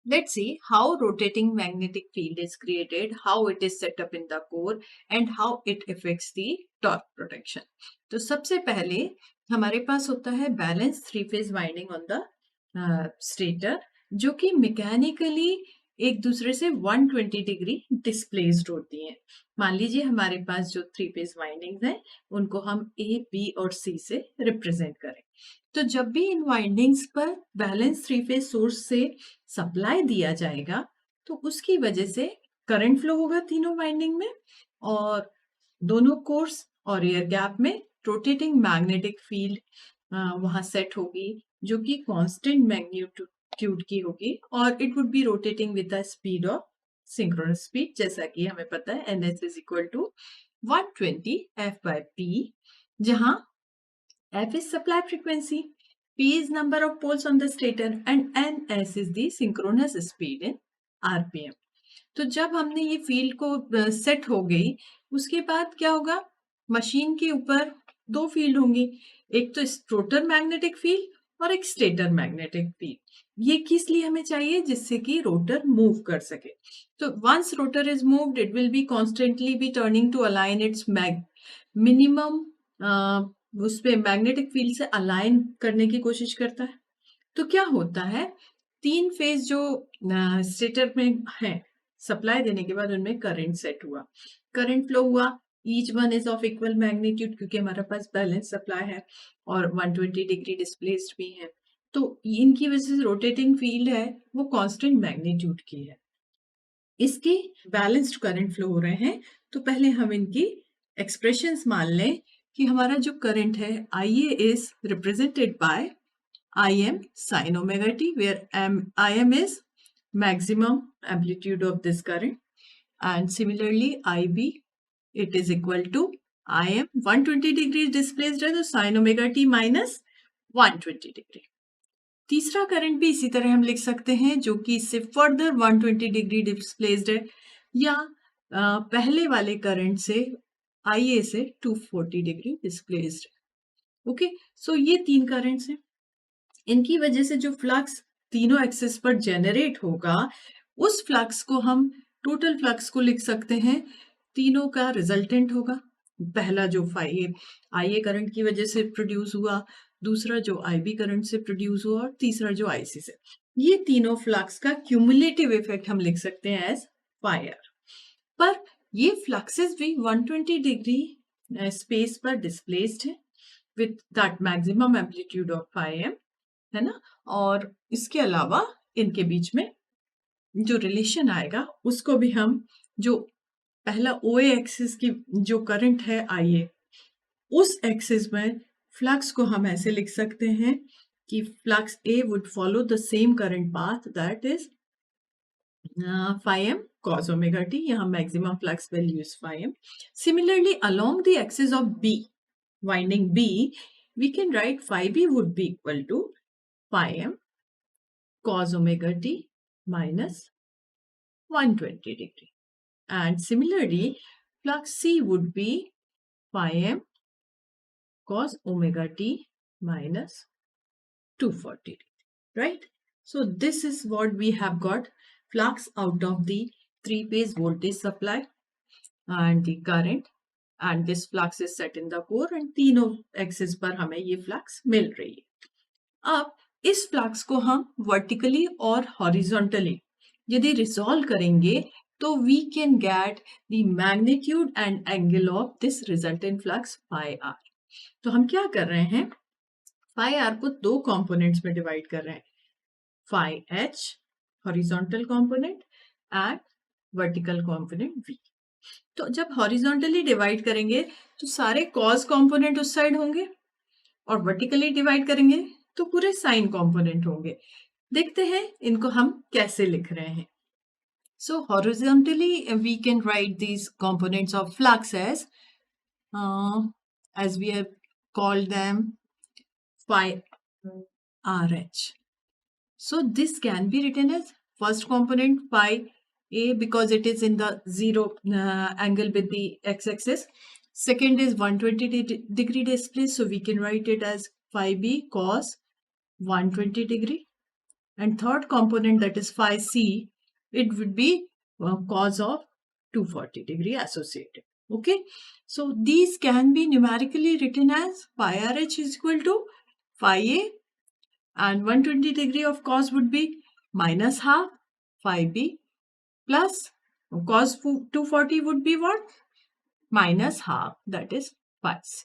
Let's see how rotating magnetic field is created, how it is set up in the core, and how it affects the torque protection. तो सबसे पहले हमारे पास होता है balance three phase winding on the stator, जो कि mechanically एक दूसरे से 120 डिग्री डिस्प्लेस्ड होती हैं। मान लीजिए हमारे पास जो थ्री फेज वाइंडिंग्स हैं उनको हम ए, बी और सी से रिप्रेजेंट करें। तो जब भी इन वाइंडिंग्स पर बैलेंस थ्री फेज सोर्स से सप्लाई दिया जाएगा तो उसकी वजह से करंट फ्लो होगा तीनों वाइंडिंग में, और दोनों कोर्स और एयर गैप में रोटेटिंग मैग्नेटिक फील्ड वहां सेट होगी, जो कि कांस्टेंट मैग्नीट्यूड की होगी, और it would be rotating with the speed of synchronous speed, जैसा कि हमें पता है ns is equal to 120 f/p, जहां f is supply frequency, p is number of poles on the stator, and ns is the synchronous speed in rpm. तो जब हमने ये फील्ड को सेट हो गई, उसके बाद क्या होगा, मशीन के ऊपर दो फील्ड होंगी, एक तो रोटर मैग्नेटिक फील्ड और एक स्टेटर मैग्नेटिक फील्ड। ये किस लिए हमें चाहिए, जिससे कि रोटर मूव कर सके। तो once rotor is moved it will be constantly be turning to align its minimum, उस पे मैग्नेटिक फील्ड से अलाइन करने की कोशिश करता है। तो क्या होता है, तीन फेज जो स्टेटर में है, सप्लाई देने के बाद उनमें करंट सेट हुआ, करंट फ्लो हुआ, each one is of equal magnitude, क्योंकि हमारे पास बैलेंस सप्लाई है और 120 डिग्री डिस्प्लेस्ड भी है। तो इनकी वजह से रोटेटिंग फील्ड है वो कांस्टेंट मैग्नीट्यूड की है, इसके बैलेंस्ड करंट फ्लो हो रहे हैं। तो पहले हम इनकी एक्सप्रेशंस मान लें कि हमारा जो करंट है IA is represented by Im sin omega t, where Im is maximum amplitude of this current, and similarly IB, it is equal to Im 120 degree displaced है तो sin omega t minus 120 degree. तीसरा current भी इसी तरह हम लिख सकते हैं, जो कि इससे फर्दर 120 डिग्री डिस्प्लेस्ड है, या पहले वाले करंट से IA से 240 डिग्री डिस्प्लेस्ड है। ओके, सो ये तीन करंट्स हैं, इनकी वजह से जो फ्लक्स तीनों एक्सिस पर जेनरेट होगा, उस फ्लक्स को हम टोटल फ्लक्स को लिख सकते हैं, तीनों का रिजल्टेंट होगा। पहला जो IA करंट की वजह से प्रोड्यूस हुआ, दूसरा जो IB करंट से प्रोड्यूस हुआ, और तीसरा जो IC से, ये तीनों फ्लक्स का क्यूमुलेटिव इफेक्ट हम लिख सकते हैं एज फायर। पर ये फ्लक्सेस भी 120 डिग्री स्पेस पर डिस्प्लेस्ड है with that maximum amplitude of Im, है ना। और इसके अलावा इनके बीच में जो रिलेशन आएगा उसको भी हम, जो पहला OA एक्सिस की जो करंट है IA, उस एक्सिस में फ्लक्स को हम ऐसे लिख सकते हैं कि flux A would follow the same current path, that is phi m cos omega t, यहाँ maximum flux value is phi m. Similarly, along the axis of B, winding B, we can write phi B would be equal to phi m cos omega t minus 120 degree. And similarly, flux C would be phi m cos omega t minus 240 degree, right? So this is what we have got, flux out of the three-phase voltage supply and the current, and this flux is set in the core, and तीनों axis पर हमें ये flux मिल रही है। अब इस flux को हम वर्टिकली और हॉरिजॉन्टली यदि रिजॉल्व करेंगे तो we can get the magnitude and angle of this resultant flux phi R. तो हम क्या कर रहे हैं, फाई आर को दो कंपोनेंट्स में डिवाइड कर रहे हैं, phi H horizontal component and vertical component V. तो जब हॉरिजॉन्टली डिवाइड करेंगे तो सारे कॉज कंपोनेंट उस साइड होंगे, और वर्टिकली डिवाइड करेंगे तो पूरे साइन कंपोनेंट होंगे। देखते हैं इनको हम कैसे लिख रहे हैं। So horizontally we can write these components of flux as we have called them phi RH. So this can be written as first component phi A because it is in the zero angle with the x-axis. Second is 120 degree displaced, so we can write it as phi B cos 120 degree. and third component, that is phi c, it would be cos of 240 degree associated. Okay, so these can be numerically written as phi RH is equal to phi A, and 120 degree of cos would be minus half phi B, plus cos 240 would be what? Minus half, that is phi C.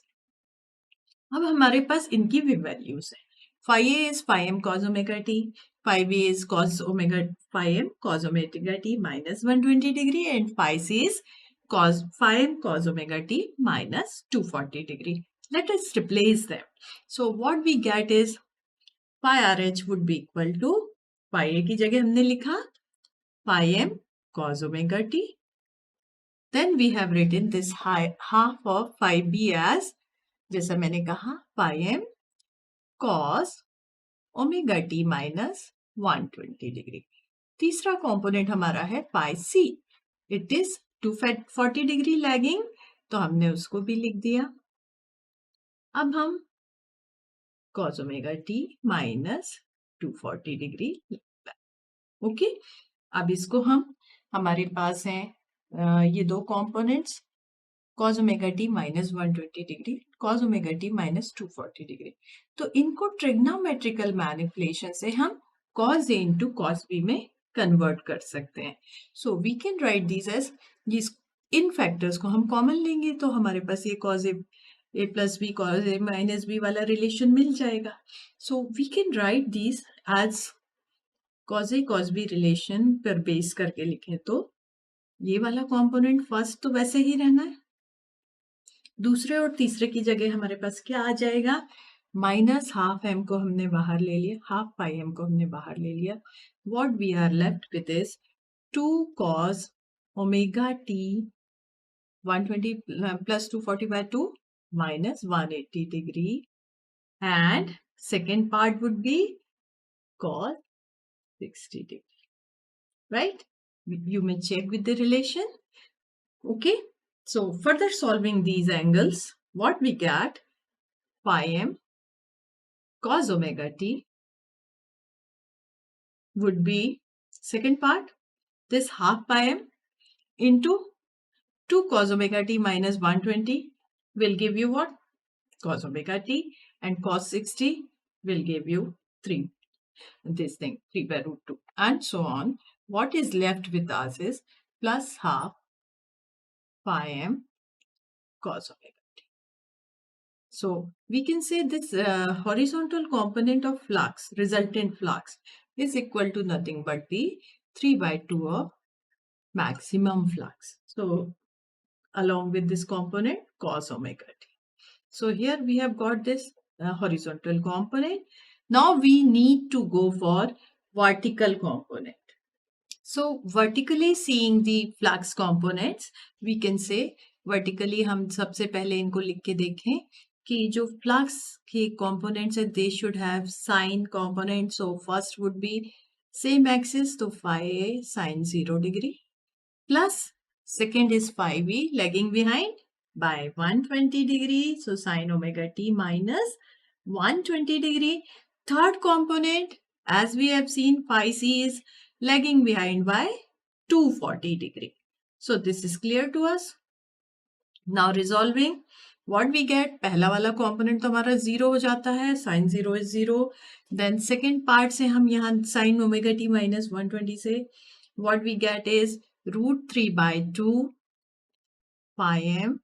अब हमारे पास इनकी भी values है. phi A is phi m cos omega t, phi B is cos omega phi m cos omega t minus 120 degree, and phi C is cos phi m cos omega t minus 240 degree. Let us replace them. So what we get is phi RH would be equal to, phi A की जगह हमने लिखा phi m cos omega t. Then we have written this half of phi B as, जैसा मैंने कहा, phi m cos omega t minus 120 degree. तीसरा component हमारा है phi c. It is 240 degree lagging, तो हमने उसको भी लिख दिया. अब हम cos omega t minus 240 degree. Okay, अब इसको हम, हमारे पास हैं ये दो components, cos omega t minus 120 degree, cos omega t minus 240 degree. तो इनको ट्रिग्नोमेट्रिकल मैनिपुलेशन से हम cos a into cos b में कन्वर्ट कर सकते हैं. So we can write these as, इन फैक्टर्स को हम कॉमन लेंगे तो हमारे पास ये cos a plus b cos a minus b वाला रिलेशन मिल जाएगा. So we can write these as cos a cos b relation पर बेस करके लिखें तो ये वाला कॉम्पोनेंट फर्स्ट तो वैसे ही रहना है, दूसरे और तीसरे की जगह हमारे पास क्या आ जाएगा, माइनस हाफ एम को हमने बाहर ले लिया, हाफ पाई एम को हमने बाहर ले लिया. What we are left with is 2 cos omega T 120 plus 240 by 2 minus 180 degree, and second part would be cos 60 degree, right? You may check with the relation. Okay, so further solving these angles, what we get, phi m cos omega t would be, second part, this half pi m into 2 cos omega t minus 120 will give you what? Cos omega t, and cos 60 will give you 3. This thing, 3 by root 2, and so on. What is left with us is plus half pi m cos omega t. So we can say this horizontal component of flux, resultant flux, is equal to nothing but the 3 by 2 of maximum flux. So along with this component cos omega t. So here we have got this horizontal component. Now we need to go for vertical component. So vertically seeing the flux components, we can say vertically हम सबसे पहले इनको लिख के देखें कि जो flux के components है, they should have sine component. So first would be same axis, तो phi a sine 0 degree, plus second is phi b lagging behind by 120 degree, so sine omega t minus 120 degree. Third component, as we have seen, phi c is lagging behind by 240 degree. So this is clear to us. Now resolving, what we get, पहला वाला component तो हमारा 0 हो जाता है, sin 0 is 0. Then second part से हम यहाँ sin omega t minus 120 से what we get is root 3 by 2 pi m,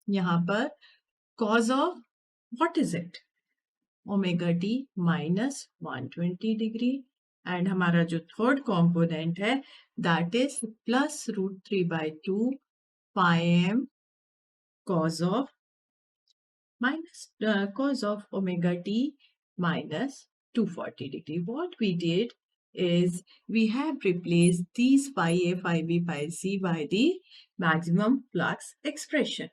यहाँ पर cos of what is it, omega t minus 120 degree, and हमारा जो third component है that is plus root 3 by 2 pi m cos of omega t minus 240 degree. What we did is we have replaced these phi a, phi b, phi c by the maximum flux expression.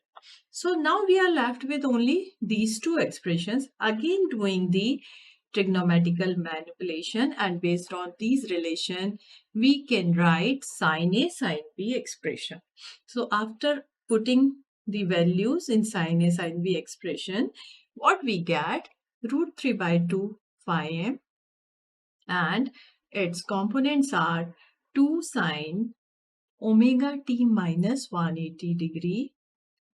So now we are left with only these two expressions, again doing the trigonometrical manipulation, and based on these relation we can write sin a sin b expression. So after putting the values in sin a sin b expression, what we get, root 3 by 2 phi m and its components are 2 sine omega t minus 180 degree,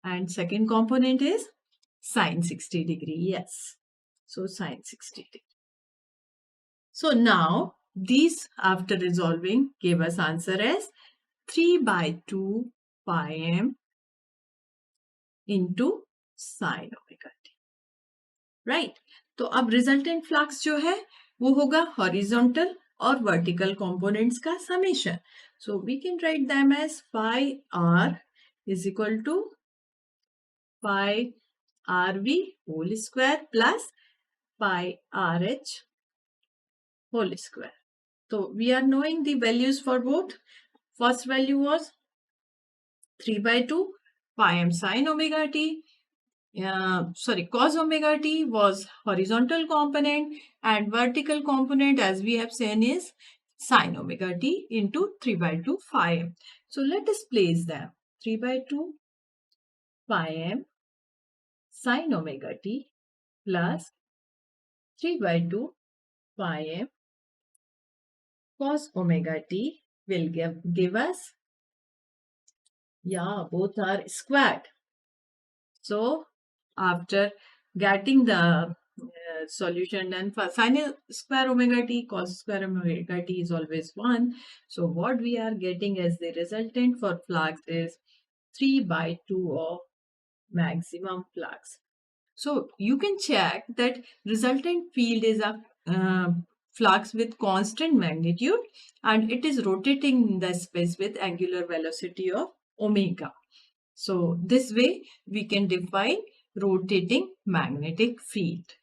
and second component is sine 60 degree. Yes, so sine 60 degree. So now these, after resolving, gave us answer as 3 by 2 pi m into sine omega t. Right, तो अब resultant flux जो है वो होगा horizontal और vertical components का समेशन. So we can write them as phi R is equal to phi R V whole square plus phi R H whole square. So we are knowing the values for both. First value was 3 by 2 pi m sine omega t. Cos omega t was horizontal component, and vertical component, as we have seen, is sine omega t into 3 by 2 phi m. So let us place them. 3 by 2 pi m sine omega t plus 3 by 2 pi m cos omega t will give us, yeah, both are squared. So after getting the solution done for sine square omega t, cos square omega t is always 1. So what we are getting as the resultant for flux is 3 by 2 of maximum flux. So you can check that resultant field is a flux with constant magnitude, and it is rotating in the space with angular velocity of omega. So this way we can define rotating magnetic field.